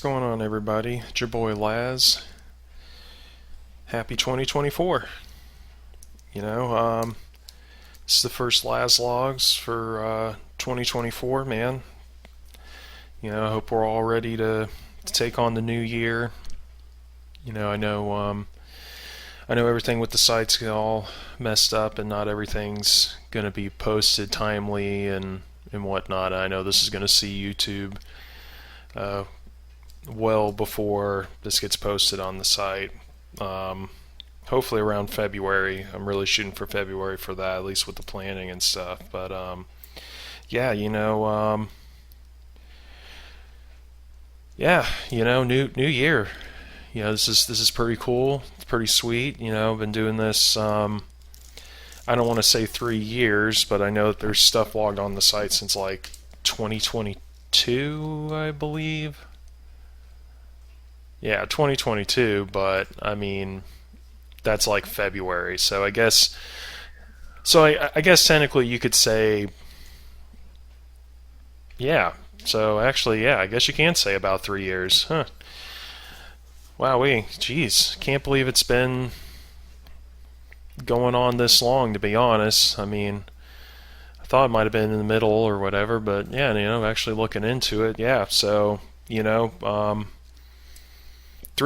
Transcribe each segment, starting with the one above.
going on, everybody? It's your boy Lazz. Happy 2024. You know, this is the first Lazz Logs for 2024, man. I hope we're all ready to take on the new year. I know everything with the sites is all messed up, and not everything's gonna be posted timely and whatnot. I know this is gonna see YouTube uh, well before this gets posted on the site. Hopefully around February. I'm really shooting for February for that, at least with the planning and stuff. But yeah, new year. This is pretty cool. It's pretty sweet. I've been doing this. I don't want to say 3 years, but I know that there's stuff logged on the site since like 2022, I believe. Yeah, 2022, but I mean that's like February. So I guess technically you could say yeah. So actually, yeah, I guess you can say about 3 years. Huh. Wow, jeez, can't believe it's been going on this long, to be honest. I mean, I thought it might have been in the middle or whatever, but yeah, actually looking into it, yeah. So, 3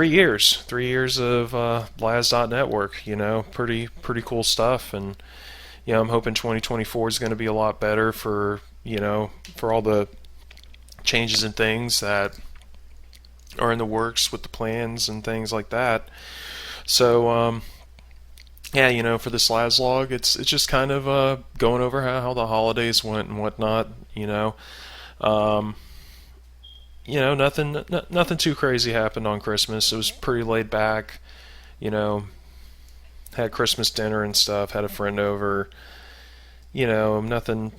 years of Lazz.network, pretty cool stuff. And I'm hoping 2024 is going to be a lot better for all the changes and things that are in the works with the plans and things like that. So yeah, for this Lazz log, it's just kind of going over how the holidays went and whatnot. Um, nothing too crazy happened on Christmas. It was pretty laid back. You know, had Christmas dinner and stuff. Had a friend over. Nothing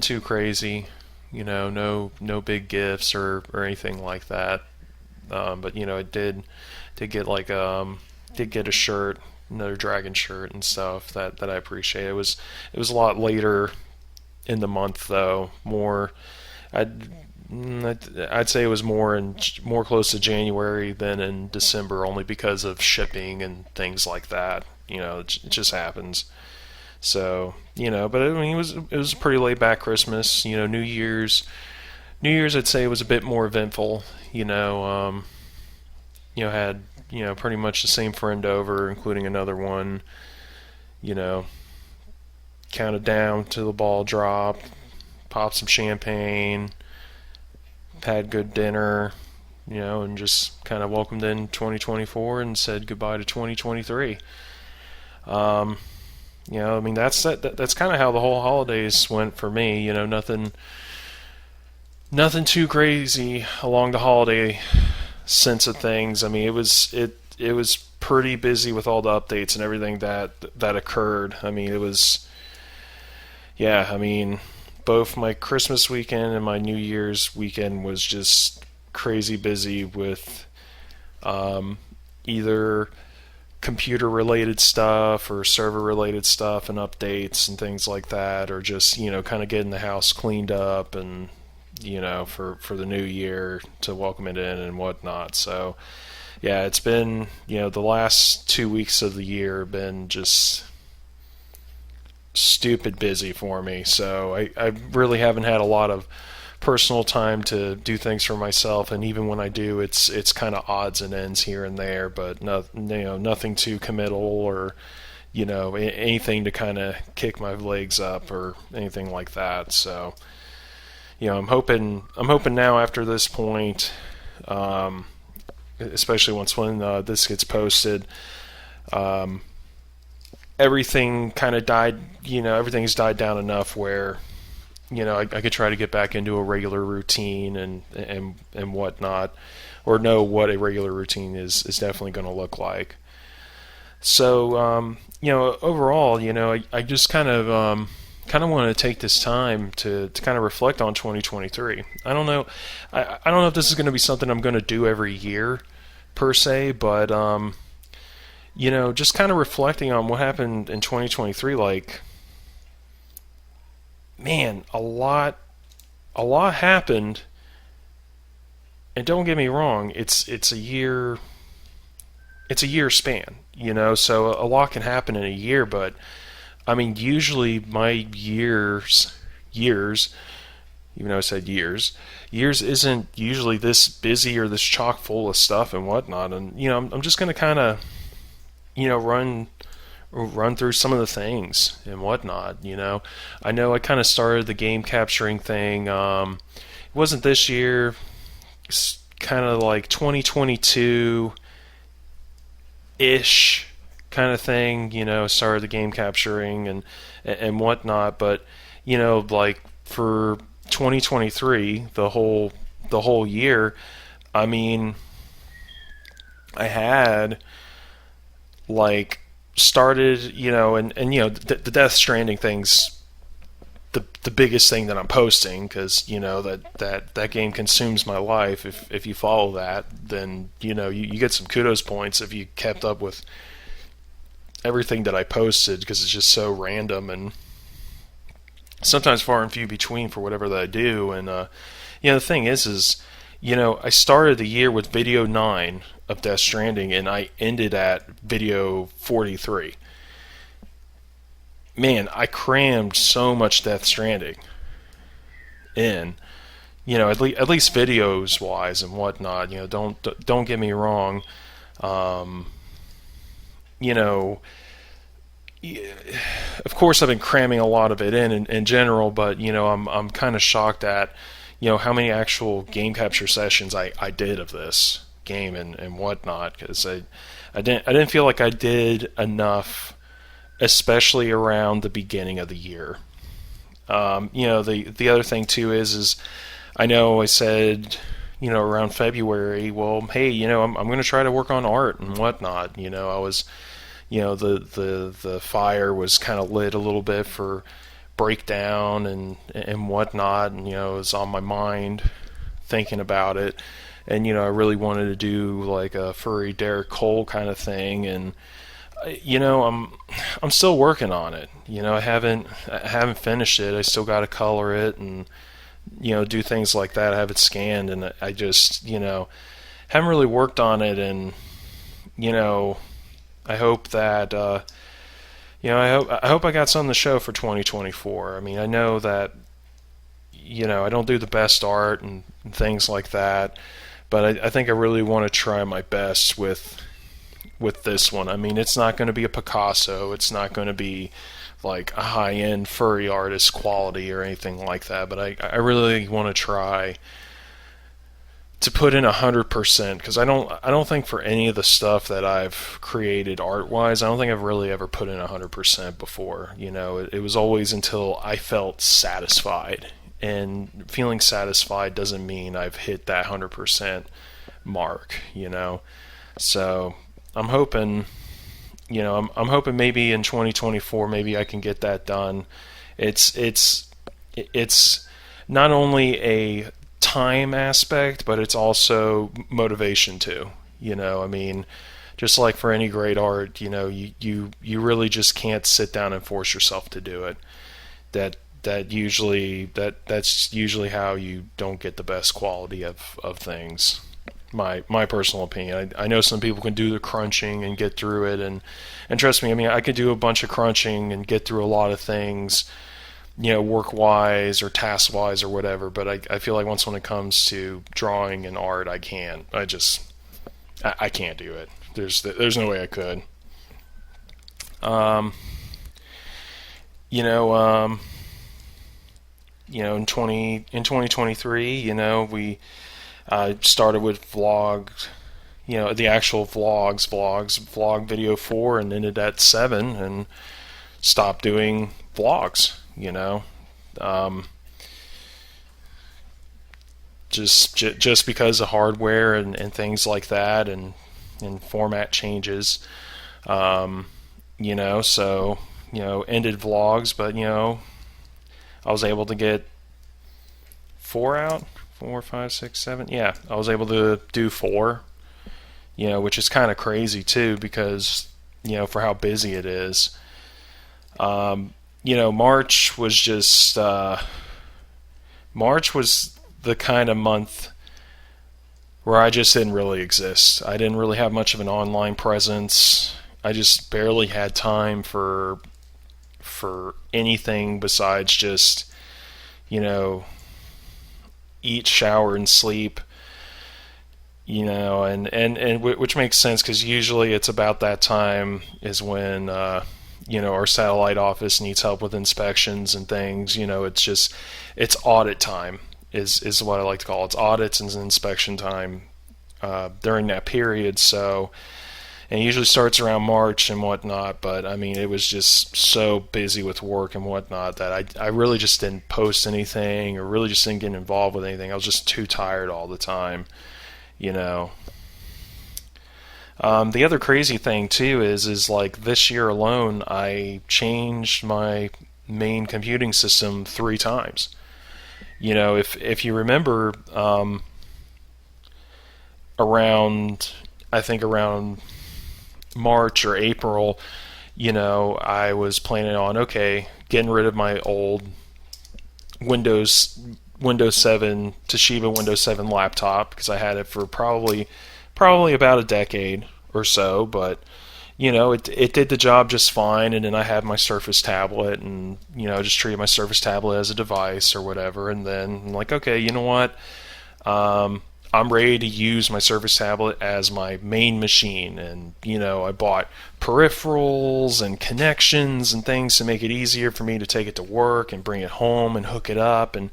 too crazy. No big gifts or anything like that. But I did get did get a shirt, another dragon shirt and stuff that I appreciate. It was a lot later in the month though. I'd I'd say it was more close to January than in December, only because of shipping and things like that. It just happens. So but I mean it was a pretty laid back Christmas. New Year's I'd say was a bit more eventful. Had pretty much the same friend over, including another one. You know, Counted down to the ball drop, popped some champagne, had good dinner. And just kind of welcomed in 2024 and said goodbye to 2023. I mean that's kind of how the whole holidays went for me. Nothing too crazy along the holiday sense of things. I mean, it was pretty busy with all the updates and everything that occurred. I mean, it was yeah. I mean, both my Christmas weekend and my New Year's weekend was just crazy busy with either computer related stuff or server related stuff and updates and things like that, or just kind of getting the house cleaned up and for the new year to welcome it in and whatnot. So yeah, it's been the last 2 weeks of the year have been just stupid busy for me. So I really haven't had a lot of personal time to do things for myself, and even when I do, it's kind of odds and ends here and there, but nothing too committal or anything to kind of kick my legs up or anything like that. So I'm hoping now after this point, especially when this gets posted, everything kind of died. Everything's died down enough where I could try to get back into a regular routine and whatnot, or know what a regular routine is definitely going to look like. So overall, I just kind of want to take this time to kind of reflect on 2023. I don't know if this is going to be something I'm going to do every year per se, but just kind of reflecting on what happened in 2023. Like, man, a lot happened and don't get me wrong, it's a year, it's a year span, so a lot can happen in a year. But I mean, usually my years, even though I said years isn't usually this busy or this chock full of stuff and whatnot. And I'm just gonna kind of run through some of the things and whatnot. I know I kind of started the game capturing thing. It wasn't this year. It's kind of like 2022 ish kind of thing. Started the game capturing and whatnot. But like for 2023, the whole year, I mean, I had like started, the Death Stranding thing's the biggest thing that I'm posting, because that game consumes my life. If you follow that, then you get some kudos points if you kept up with everything that I posted, because it's just so random and sometimes far and few between for whatever that I do. And the thing is I started the year with video 9 of Death Stranding, and I ended at video 43. Man, I crammed so much Death Stranding in, at least videos wise and whatnot. Don't get me wrong. Um, you know, of course, I've been cramming a lot of it in general, but I'm kind of shocked at how many actual game capture sessions I did of this game and whatnot, because I didn't feel like I did enough, especially around the beginning of the year. The other thing too is I know I said around February, well, hey, I'm going to try to work on art and whatnot. I was the fire was kind of lit a little bit for breakdown and whatnot, and it was on my mind thinking about it. And I really wanted to do like a furry Derek Cole kind of thing. And I'm still working on it. I haven't finished it. I still got to color it and do things like that. I have it scanned, and I just haven't really worked on it. And I hope that I hope I got something to show for 2024. I mean, I know that I don't do the best art and things like that, but I think I really want to try my best with this one. I mean, it's not going to be a Picasso. It's not going to be like a high-end furry artist quality or anything like that, but I really want to try to put in 100%, because I don't think for any of the stuff that I've created art-wise, I don't think I've really ever put in 100% before. It was always until I felt satisfied, and feeling satisfied doesn't mean I've hit that 100% mark. So I'm hoping, I'm hoping maybe in 2024, maybe I can get that done. It's not only a time aspect, but it's also motivation too. I mean, just like for any great art, you really just can't sit down and force yourself to do it. That's usually how you don't get the best quality of things. My personal opinion. I know some people can do the crunching and get through it, and trust me, I mean, I could do a bunch of crunching and get through a lot of things, work wise or task wise or whatever. But I feel like when it comes to drawing and art, I can't. I can't do it. There's no way I could. Um, you know, um, in 2023, we started with vlog, the actual vlog video 4, and ended at 7, and stopped doing vlogs. Um, just because of hardware and things like that, and format changes. Um, so ended vlogs, but I was able to get 4 out. 4, 5, 6, 7. Yeah, I was able to do 4. Which is kind of crazy too, because for how busy it is. March was March was the kind of month where I just didn't really exist. I didn't really have much of an online presence. I just barely had time for anything besides just, you know, eat, shower, and sleep. Which makes sense because usually it's about that time is when our satellite office needs help with inspections and things. It's audit time is what I like to call it. It's audits and inspection time during that period. So, and it usually starts around March and whatnot. But I mean, it was just so busy with work and whatnot that I really just didn't post anything or really just didn't get involved with anything. I was just too tired all the time. You know. The other crazy thing too is like this year alone, I changed my main computing system 3 times. If you remember, around I think around March or April, I was planning on getting rid of my old Windows Windows 7 Toshiba Windows 7 laptop because I had it for probably about a decade or so, but it did the job just fine. And then I had my Surface tablet, and just treated my Surface tablet as a device or whatever. And then I'm like, okay, you know what? I'm ready to use my Surface tablet as my main machine. And I bought peripherals and connections and things to make it easier for me to take it to work and bring it home and hook it up, and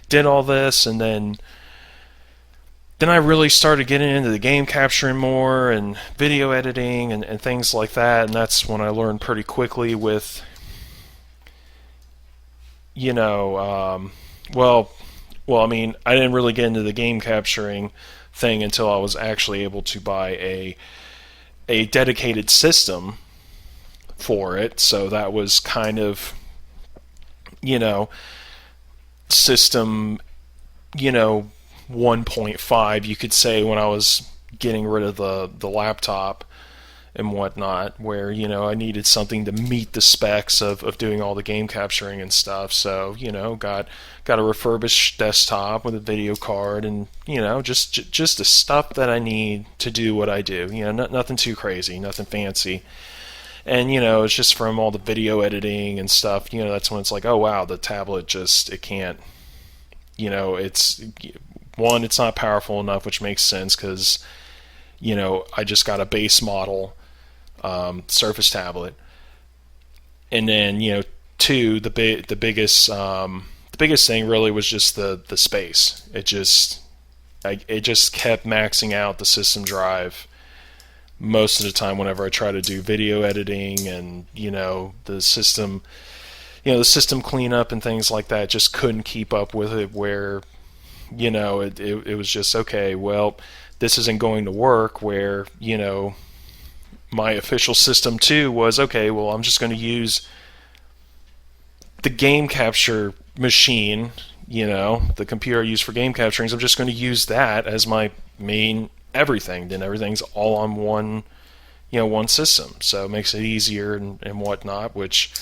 did all this. And then I really started getting into the game capturing more and video editing and things like that. And that's when I learned pretty quickly with, I mean, I didn't really get into the game capturing thing until I was actually able to buy a dedicated system for it. So that was kind of, system, 1.5, you could say, when I was getting rid of the laptop and whatnot, where I needed something to meet the specs of doing all the game capturing and stuff. So got a refurbished desktop with a video card, and just the stuff that I need to do what I do. Nothing too crazy, nothing fancy. And it's just from all the video editing and stuff. That's when it's like, oh wow, the tablet it can't. It's not powerful enough, which makes sense because I just got a base model Surface tablet, and then two, the biggest thing really was just the space. It just kept maxing out the system drive most of the time whenever I try to do video editing, and the system cleanup and things like that just couldn't keep up with it, where it was just, okay, well, this isn't going to work, where my official system too was, okay, well, I'm just going to use the game capture machine, the computer I use for game capturing, so I'm just going to use that as my main everything. Then everything's all on one system, so it makes it easier and whatnot, which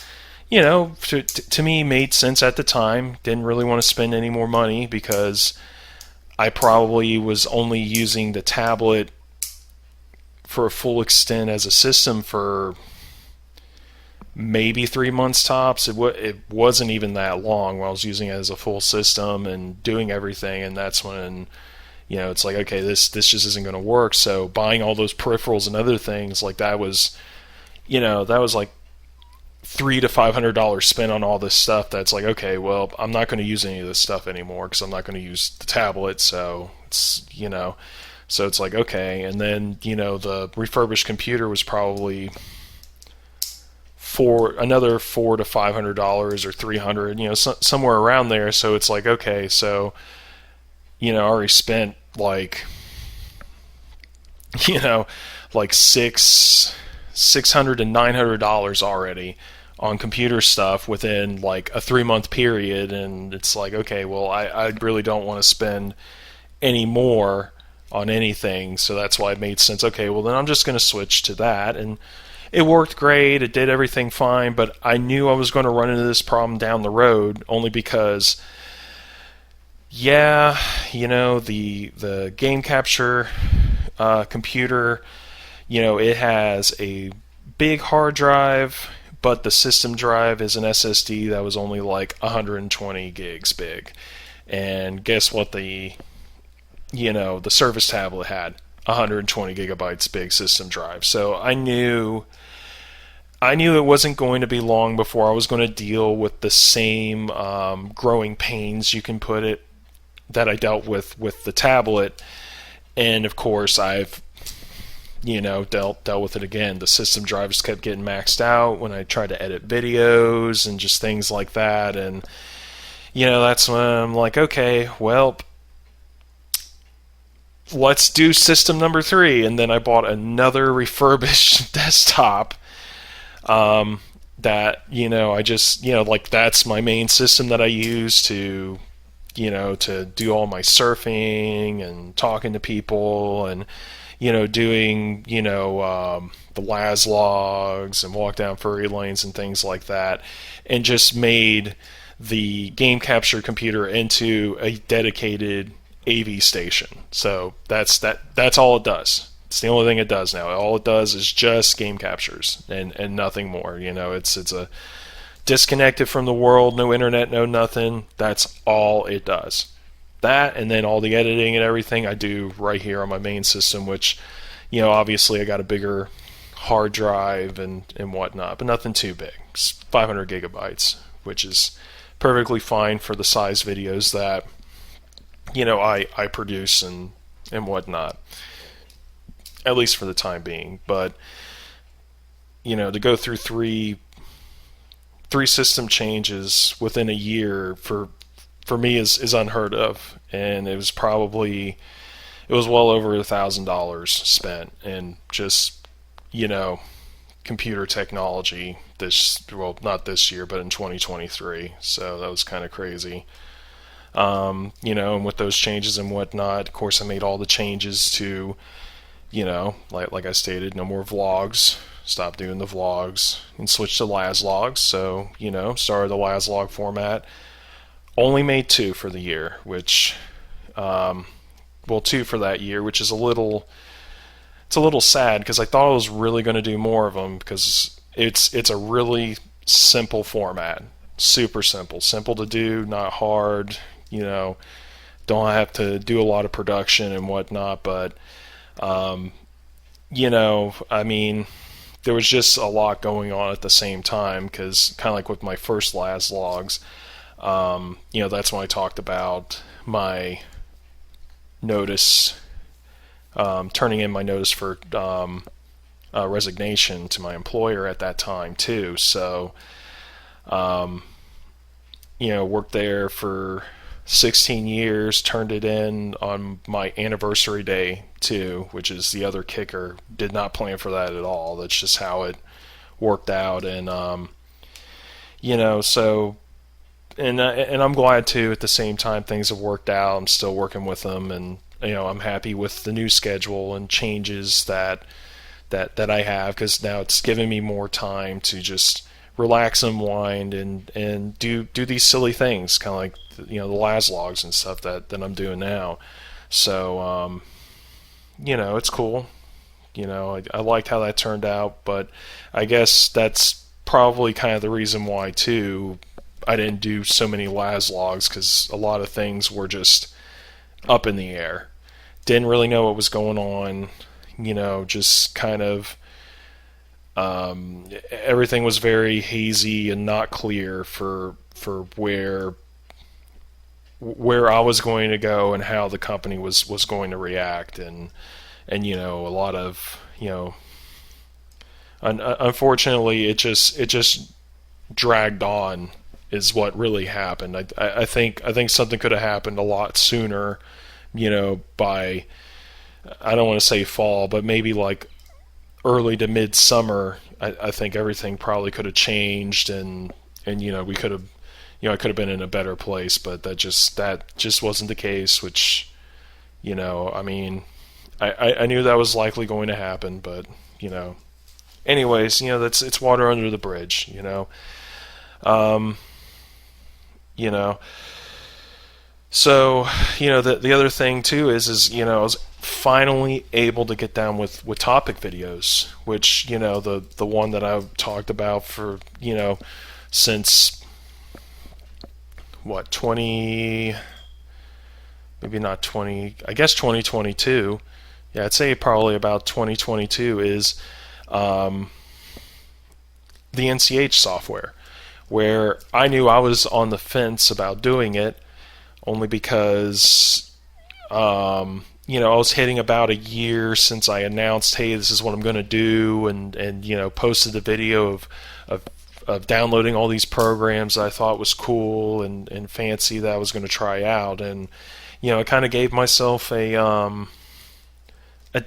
to me made sense at the time. Didn't really want to spend any more money because I probably was only using the tablet for a full extent as a system for maybe 3 months tops. It wasn't even that long while I was using it as a full system and doing everything, and that's when it's like, okay, this just isn't going to work. So buying all those peripherals and other things like that was like $300 to $500 spent on all this stuff. That's like, okay, well, I'm not going to use any of this stuff anymore because I'm not going to use the tablet. So it's like, okay. And then the refurbished computer was probably for another $400 to $500 or $300, somewhere around there. So it's like, okay, so I already spent like like $600 to $900 already on computer stuff within like a 3-month period. And it's like, okay, well, I really don't want to spend any more on anything, so that's why it made sense. Okay, well, then I'm just going to switch to that. And it worked great, it did everything fine, but I knew I was going to run into this problem down the road, only because Yeah, the game capture computer, it has a big hard drive, but the system drive is an SSD that was only like 120 gigs big. And guess what the Surface tablet had? 120 gigabytes big system drive. So I knew it wasn't going to be long before I was going to deal with the same growing pains, you can put it, that I dealt with the tablet. And of course, I've dealt with it again. The system drives kept getting maxed out when I tried to edit videos and just things like that. And that's when I'm like, okay, well, let's do system number 3. And then I bought another refurbished desktop. That I just like, that's my main system that I use to do all my surfing and talking to people, and doing the Lazz Logs and walk down furry lanes and things like that, and just made the game capture computer into a dedicated AV station. So that's all it does. It's the only thing it does now. All it does is just game captures and nothing more. It's a disconnected from the world, no internet, no nothing. That's all it does. That, and then all the editing and everything I do right here on my main system, which, obviously I got a bigger hard drive and whatnot, but nothing too big. It's 500 gigabytes, which is perfectly fine for the size videos that, I produce and whatnot, at least for the time being. But to go through three system changes within a year for me is unheard of, and it was well over $1,000 spent in just computer technology not this year, but in 2023. So that was kind of crazy. And with those changes and whatnot, of course I made all the changes to like I stated, no more vlogs. Stopped doing the vlogs and switched to Lazz Logs. So, started the Lazz Log format. Only made 2 for the year, which, 2 for that year, which is it's a little sad, because I thought I was really going to do more of them, because it's a really simple format. Super simple. Simple to do, not hard, don't have to do a lot of production and whatnot, but, there was just a lot going on at the same time, because kind of like with my first Lazz Logs, that's when I talked about my notice, turning in my notice for resignation to my employer at that time too. So, worked there for 16 years, turned it in on my anniversary day too, which is the other kicker. Did not plan for that at all. That's just how it worked out. And so, and I'm glad too, at the same time things have worked out. I'm still working with them, and I'm happy with the new schedule and changes that I have, because now it's giving me more time to just relax, unwind, and do these silly things, kind of like the Lazz Logs and stuff that I'm doing now. So it's cool. I liked how that turned out, but I guess that's probably kind of the reason why too I didn't do so many Lazz Logs, because a lot of things were just up in the air. Didn't really know what was going on. Just kind of everything was very hazy and not clear for where I was going to go and how the company was going to react, and a lot of unfortunately it just dragged on is what really happened. I think something could have happened a lot sooner, by, I don't want to say fall, but maybe like early to midsummer. I think everything probably could have changed, and we could have, I could have been in a better place, but that just wasn't the case, which, I knew that was likely going to happen, but, anyways, it's water under the bridge, So, the other thing too is I was finally able to get down with topic videos, which the one that I've talked about for since what 20, maybe not 20, I guess 2022. Yeah, I'd say probably about 2022 is um, the NCH software, where I knew I was on the fence about doing it only because I was hitting about a year since I announced, hey, this is what I'm going to do, and posted the video of downloading all these programs that I thought was cool and fancy that I was going to try out, and I kind of gave myself a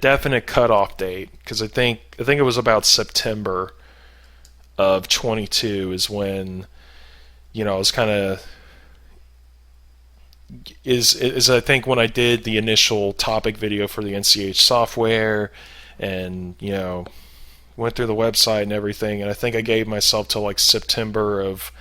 definite cutoff date because I think it was about September of 22 is when I was kind of is I think when I did the initial topic video for the NCH software, and went through the website and everything, and I think I gave myself till like September of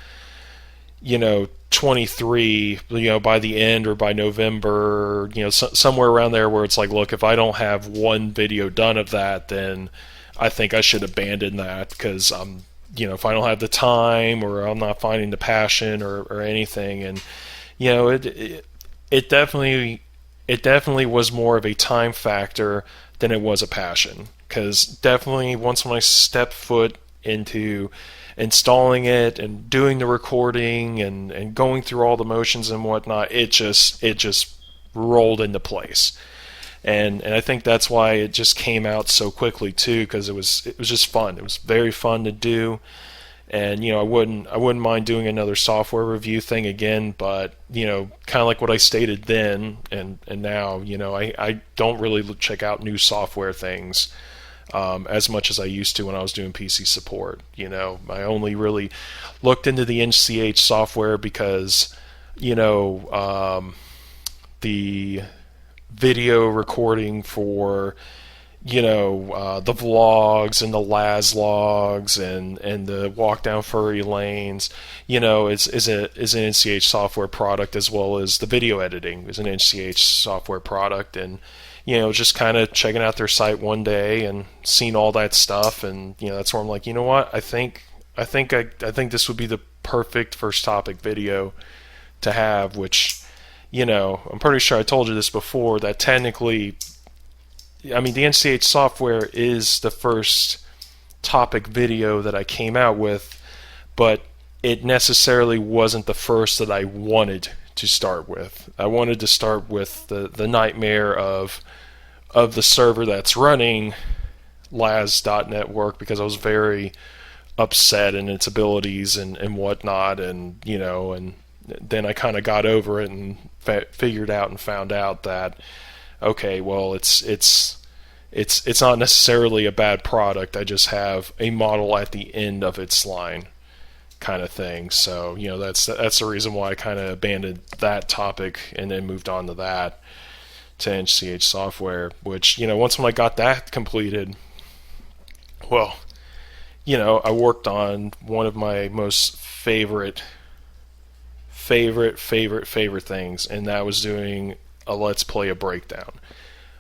23, by the end or by November, somewhere around there, where it's like, look, if I don't have one video done of that, then I think I should abandon that, because if I don't have the time, or I'm not finding the passion or anything. And it definitely was more of a time factor than it was a passion, because definitely once when I stepped foot into installing it and doing the recording and going through all the motions and whatnot, it just rolled into place. And I think that's why it just came out so quickly too, because it was just fun. It was very fun to do. And I wouldn't mind doing another software review thing again, but kind of like what I stated then and now, I don't really check out new software things as much as I used to when I was doing PC support. I only really looked into the NCH software because the video recording for the vlogs and the Lazz Logs and the walk down furry lanes, is an NCH software product, as well as the video editing is an NCH software product. And just kind of checking out their site one day and seeing all that stuff, and that's where I'm like, what, I think this would be the perfect first topic video to have. Which I'm pretty sure I told you this before, that technically, I mean, the NCH software is the first topic video that I came out with, but it necessarily wasn't the first that I wanted to start with. I wanted to start with the nightmare of the server that's running Lazz.network, because I was very upset in its abilities and whatnot, and and then I kind of got over it and figured out and found out that, okay, well, it's not necessarily a bad product. I just have a model at the end of its line, kind of thing. So that's the reason why I kind of abandoned that topic and then moved on to NCH software. Which once when I got that completed, well, I worked on one of my most favorite things, and that was doing a Let's Play a breakdown.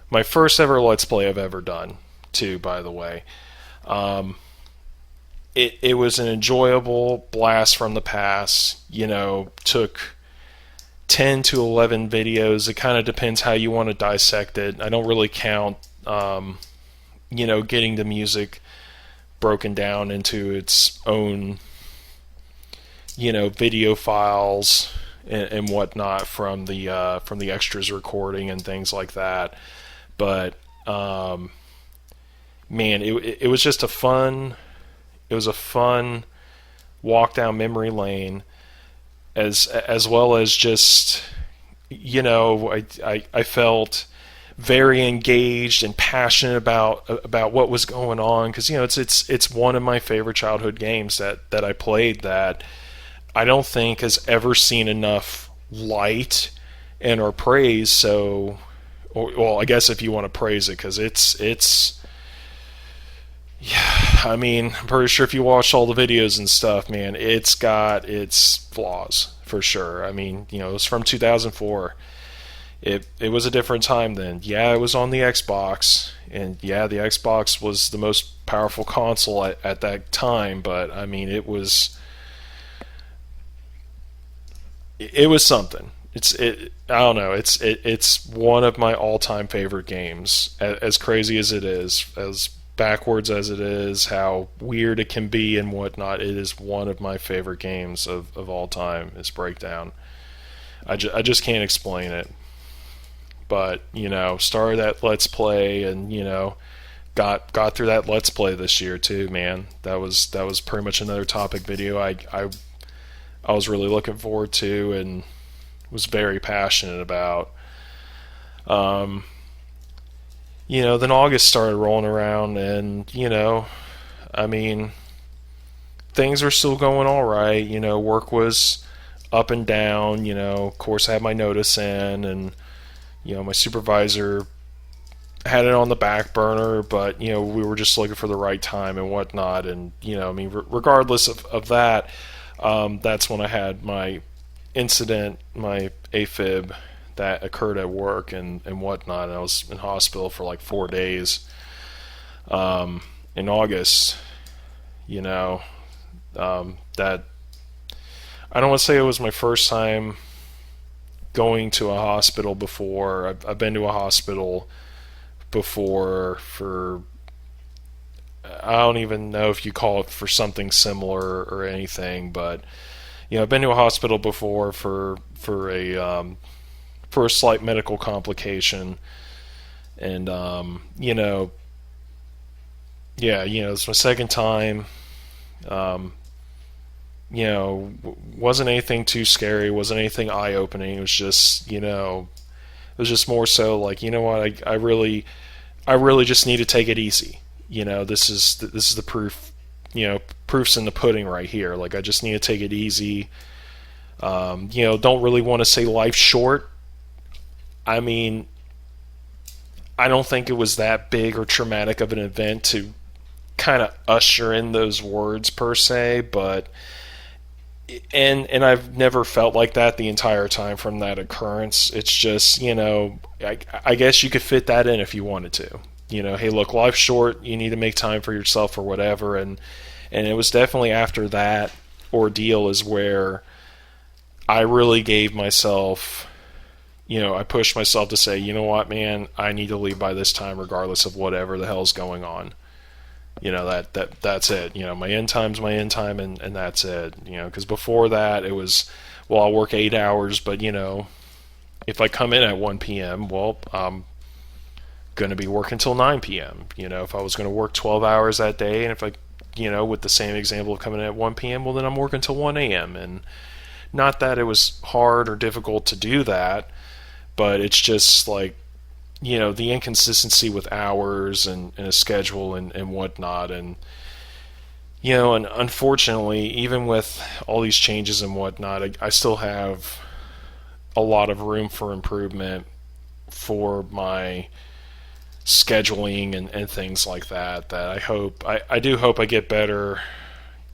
My first ever Let's Play I've ever done, too, by the way. It was an enjoyable blast from the past. Took 10 to 11 videos. It kind of depends how you want to dissect it. I don't really count, getting the music broken down into its own, video files and whatnot from the extras recording and things like that. But man, it was just a fun walk down memory lane, as well as just I felt very engaged and passionate about what was going on, because it's one of my favorite childhood games that I played, that I don't think has ever seen enough light and or praise. So, well, I guess if you want to praise it, because it's yeah, I mean, I'm pretty sure if you watch all the videos and stuff, man, it's got its flaws for sure. I mean, it was from 2004. It was a different time then. Yeah, it was on the Xbox, and yeah, the Xbox was the most powerful console at that time. But I mean, it was something. I don't know. It's one of my all time favorite games. As crazy as it is, as backwards as it is, how weird it can be and whatnot, it is one of my favorite games of all time. Is Breakdown. I just can't explain it. But started that Let's Play, and got through that Let's Play this year too. Man, that was pretty much another topic video I was really looking forward to and was very passionate about. Then August started rolling around, and I mean, things were still going all right. Work was up and down. Of course, I had my notice in, and my supervisor had it on the back burner, but we were just looking for the right time and whatnot. And I mean, regardless of that, that's when I had my incident, my AFib that occurred at work and whatnot. And I was in hospital for like 4 days in August. That I don't want to say it was my first time going to a hospital before. I've been to a hospital before for, I don't even know if you call it for something similar or anything, but I've been to a hospital before for a slight medical complication, and it's my second time. Wasn't anything too scary, wasn't anything eye-opening. It was just more so like, what, I really just need to take it easy. This is the proof. Proof's in the pudding right here. Like, I just need to take it easy. Don't really want to say life's short. I mean, I don't think it was that big or traumatic of an event to kind of usher in those words per se, but and I've never felt like that the entire time from that occurrence. It's just, I guess you could fit that in if you wanted to. Hey, look, life's short. You need to make time for yourself or whatever. And it was definitely after that ordeal is where I really gave myself, I pushed myself to say, you know what, man, I need to leave by this time regardless of whatever the hell's going on. That's it. My end time's my end time, and that's it. Because before that, it was, well, I'll work 8 hours, but if I come in at 1 p.m., well, I'm going to be working till 9 p.m. If I was going to work 12 hours that day, and if I, with the same example of coming in at 1 p.m., well, then I'm working till 1 a.m. And not that it was hard or difficult to do that, but it's just like, the inconsistency with hours and a schedule and whatnot. And, and unfortunately, even with all these changes and whatnot, I still have a lot of room for improvement for my scheduling and things like that I do hope I get better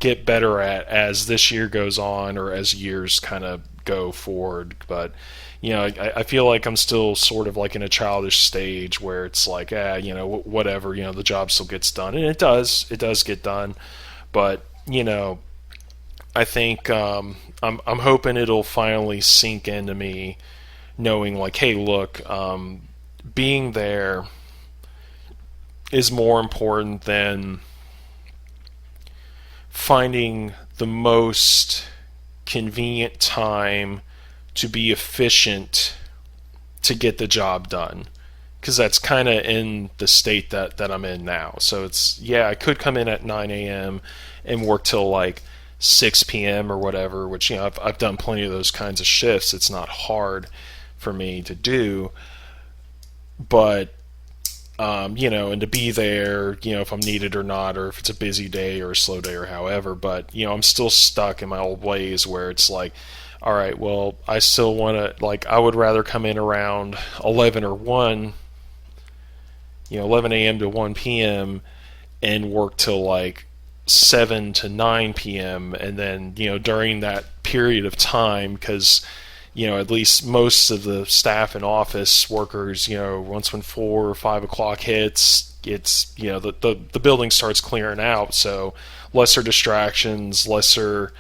at as this year goes on, or as years kind of go forward. But I feel like I'm still sort of like in a childish stage where it's like, whatever, the job still gets done, and it does get done. But I think I'm hoping it'll finally sink into me, knowing like, hey, look, being there is more important than finding the most convenient time to be efficient to get the job done, because that's kind of in the state that I'm in now. So it's, I could come in at 9 a.m. and work till like 6 p.m. or whatever, which I've done plenty of those kinds of shifts. It's not hard for me to do, but and to be there, if I'm needed or not, or if it's a busy day or a slow day or however. But I'm still stuck in my old ways where it's like, all right, well, I still want to, like, I would rather come in around 11 or 1, 11 a.m. to 1 p.m. and work till like 7 to 9 p.m. and then, during that period of time, because at least most of the staff and office workers, once when 4 or 5 o'clock hits, it's the building starts clearing out, so lesser distractions, lesser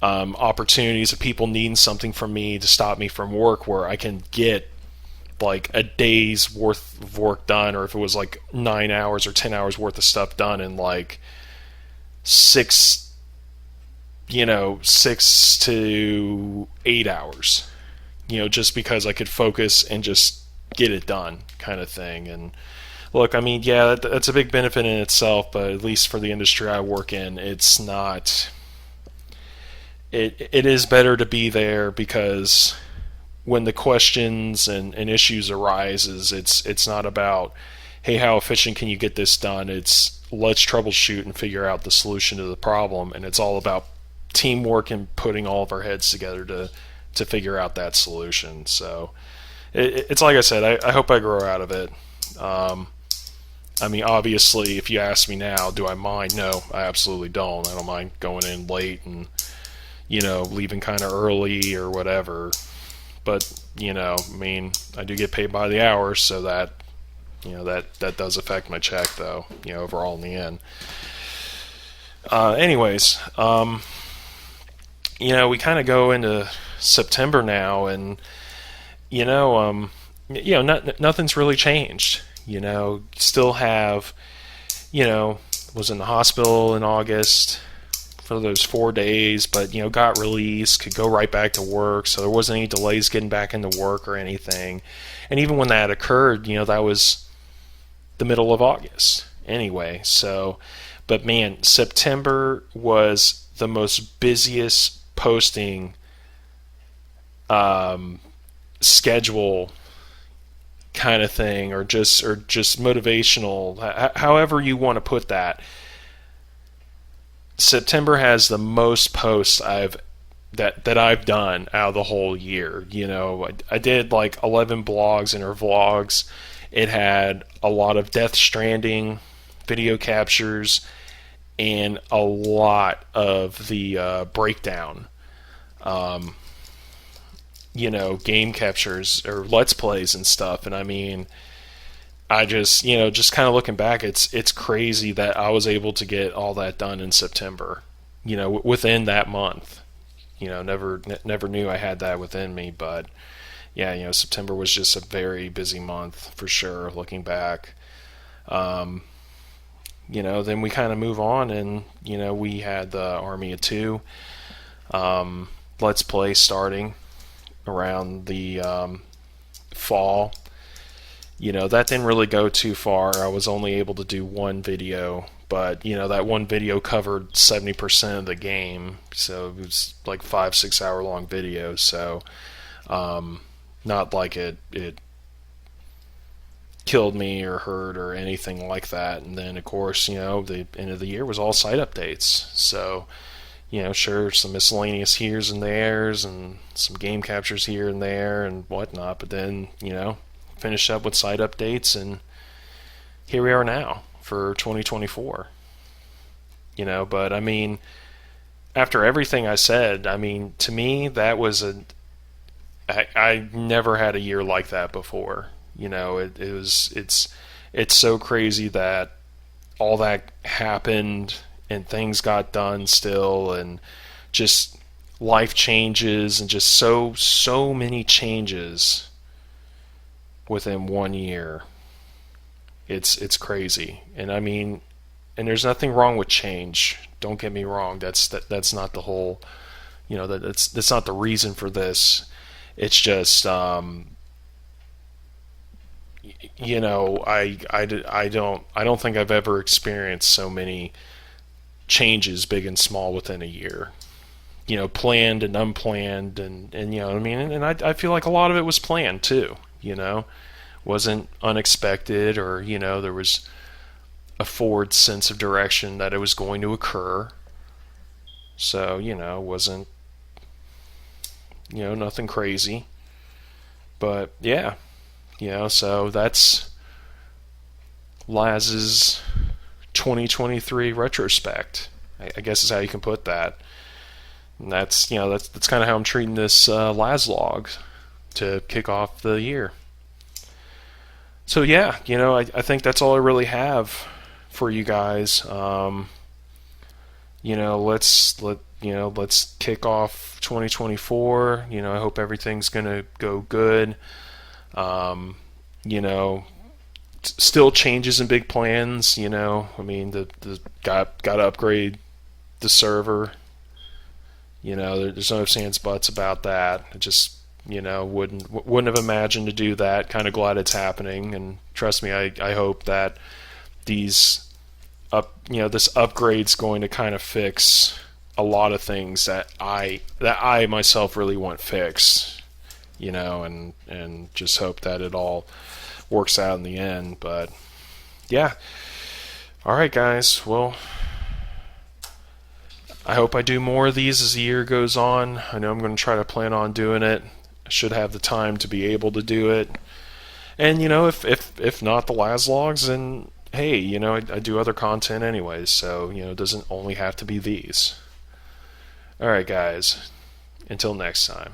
opportunities of people needing something from me to stop me from work, where I can get like a day's worth of work done, or if it was like 9 hours or 10 hours worth of stuff done in like 6 to 8 hours, just because I could focus and just get it done, kind of thing. And look, I mean, yeah, that's a big benefit in itself, but at least for the industry I work in, it's not. It is better to be there, because when the questions and issues arises, it's not about, hey, how efficient can you get this done? It's, let's troubleshoot and figure out the solution to the problem, and it's all about teamwork and putting all of our heads together to figure out that solution. So it's like I said, I hope I grow out of it. I mean, obviously, if you ask me now, do I mind? No, I absolutely don't. I don't mind going in late and leaving kind of early or whatever. But I mean, I do get paid by the hour, so that that does affect my check, though, overall in the end. Anyways, we kind of go into September now, and nothing's really changed. Still have, was in the hospital in August for those 4 days, but got released, could go right back to work, so there wasn't any delays getting back into work or anything. And even when that occurred, that was the middle of August anyway. So, but man, September was the most busiest posting schedule kind of thing, or just motivational, however you want to put that. September has the most posts that I've done out of the whole year. I did like 11 blogs and or vlogs. It had a lot of Death Stranding video captures and a lot of the breakdown, game captures or let's plays and stuff. And I mean, I just kind of looking back, it's crazy that I was able to get all that done in September, within that month. Never knew I had that within me, but yeah, September was just a very busy month for sure, looking back. Then we kind of move on, and we had the Army of Two Let's Play starting around the fall. That didn't really go too far. I was only able to do one video, but that one video covered 70% of the game, so it was like 5-6 hour long videos. So not like it killed me or hurt or anything like that. And then of course, the end of the year was all site updates. So sure, some miscellaneous here's and there's and some game captures here and there and whatnot, but then finished up with site updates, and here we are now for 2024. But I mean, after everything I said, I mean, to me, that was I never had a year like that before. It's so crazy that all that happened and things got done still, and just life changes and just so many changes within 1 year. It's crazy. And I mean, and there's nothing wrong with change, don't get me wrong. That's not the whole, that's not the reason for this. It's just I don't think I've ever experienced so many changes, big and small, within a year. Planned and unplanned, and I mean, and I feel like a lot of it was planned too. Wasn't unexpected, or there was a forward sense of direction that it was going to occur. So wasn't nothing crazy, but yeah, so that's And that's that's kind of how I'm treating this Lazz Logs to kick off the year. So yeah, I think that's all I really have for you guys. Let's kick off 2024. I hope everything's gonna go good. Um, you know, Still changes and big plans. I mean, the got to upgrade the server. There's no ifs ands buts about that. I just wouldn't have imagined to do that. Kind of glad it's happening, and trust me, I hope that these this upgrade's going to kind of fix a lot of things that I myself really want fixed. And just hope that it all works out in the end. But yeah, all right, guys. Well, I hope I do more of these as the year goes on. I know I'm going to try to plan on doing it. I should have the time to be able to do it. And if not the Lazz Logs, then hey, I do other content anyways, so it doesn't only have to be these. All right, guys. Until next time.